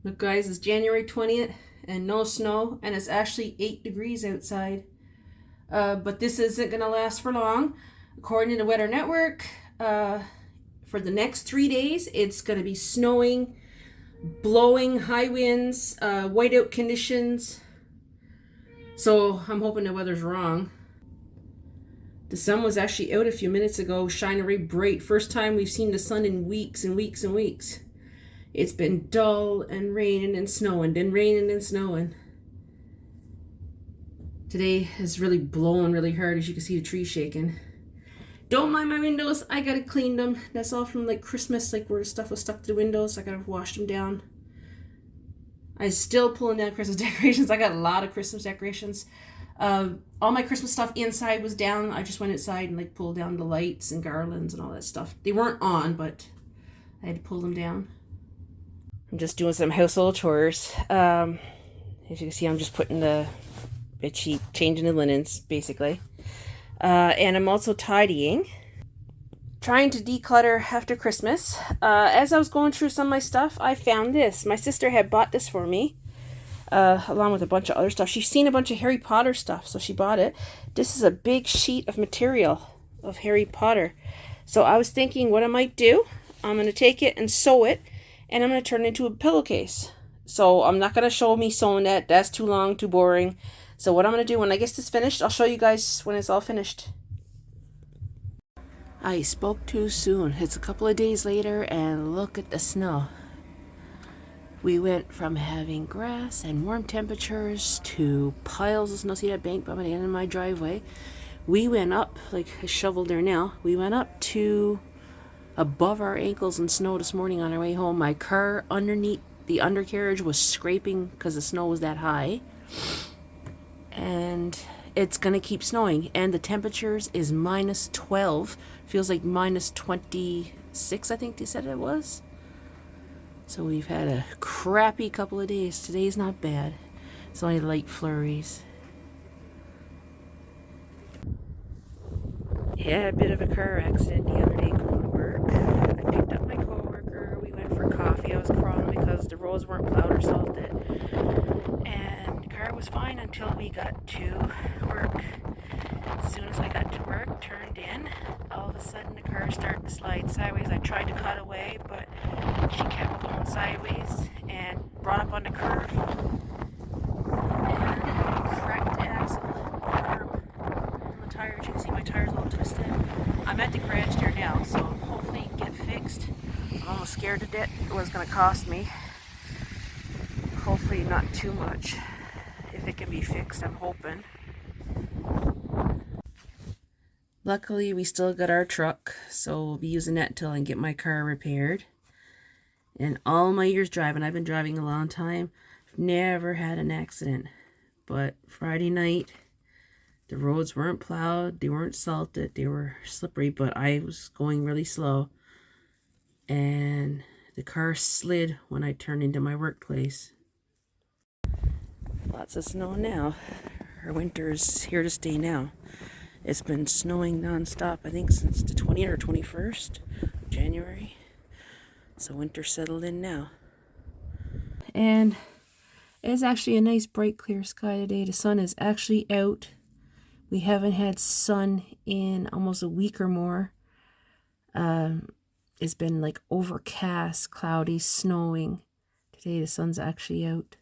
Look guys, it's January 20th and no snow, and it's actually 8 degrees outside. But this isn't going to last for long. According to the Weather Network, for the next 3 days, it's going to be snowing, blowing, high winds, whiteout conditions. So I'm hoping the weather's wrong. The sun was actually out a few minutes ago, shining really bright. First time we've seen the sun in weeks and weeks and weeks. It's been dull and raining and snowing, then raining and snowing. Today is really blowing really hard, as you can see the trees shaking. Don't mind my windows, I gotta clean them. That's all from like Christmas, like where stuff was stuck to the windows. I gotta wash them down. I'm still pulling down Christmas decorations. I got a lot of Christmas decorations. All my Christmas stuff inside was down. I just went outside and like pulled down the lights and garlands and all that stuff. They weren't on, but I had to pull them down. I'm just doing some household chores. As you can see, I'm just putting the bed sheet, changing the linens, basically. And I'm also tidying. Trying to declutter after Christmas. As I was going through some of my stuff, I found this. My sister had bought this for me, along with a bunch of other stuff. She's seen a bunch of Harry Potter stuff, so she bought it. This is a big sheet of material of Harry Potter. So I was thinking what I might do. I'm going to take it and sew it, and I'm going to turn it into a pillowcase. So I'm not going to show me sewing that. That's too long, too boring. So what I'm going to do when I get this finished, I'll show you guys when it's all finished. I spoke too soon. It's a couple of days later and look at the snow. We went from having grass and warm temperatures to piles of snow. See that bank by the end of my driveway? We went up, like a shovel there now, we went up to above our ankles in snow this morning on our way home. My car underneath the undercarriage was scraping because the snow was that high. And it's going to keep snowing. And the temperatures is minus 12. Feels like minus 26, I think they said it was. So we've had a crappy couple of days. Today's not bad. It's only light flurries. Had a bit of a car accident the other day going to work. I picked up my coworker. We went for coffee. I was crawling because the roads weren't plowed or salted. And the car was fine until we got to work. As soon as I got to work, turned in, all of a sudden the car started to slide sideways. I tried to cut away, but she kept going sideways and brought up on the curve and cracked the axle on the tires. You can see my tires all twisted. I'm at the garage there now, so hopefully it can get fixed. I'm almost scared to death it was going to cost me. Hopefully not too much. If it can be fixed, I'm hoping. Luckily, we still got our truck, so we'll be using that until I can get my car repaired. And all my years driving, I've been driving a long time, I've never had an accident. But Friday night, the roads weren't plowed, they weren't salted, they were slippery, but I was going really slow. And the car slid when I turned into my workplace. Lots of snow now. Our winter's here to stay now. It's been snowing non-stop, I think, since the 20th or 21st of January. So winter settled in now. And it's actually a nice, bright, clear sky today. The sun is actually out. We haven't had sun in almost a week or more. It's been like overcast, cloudy, snowing. Today the sun's actually out.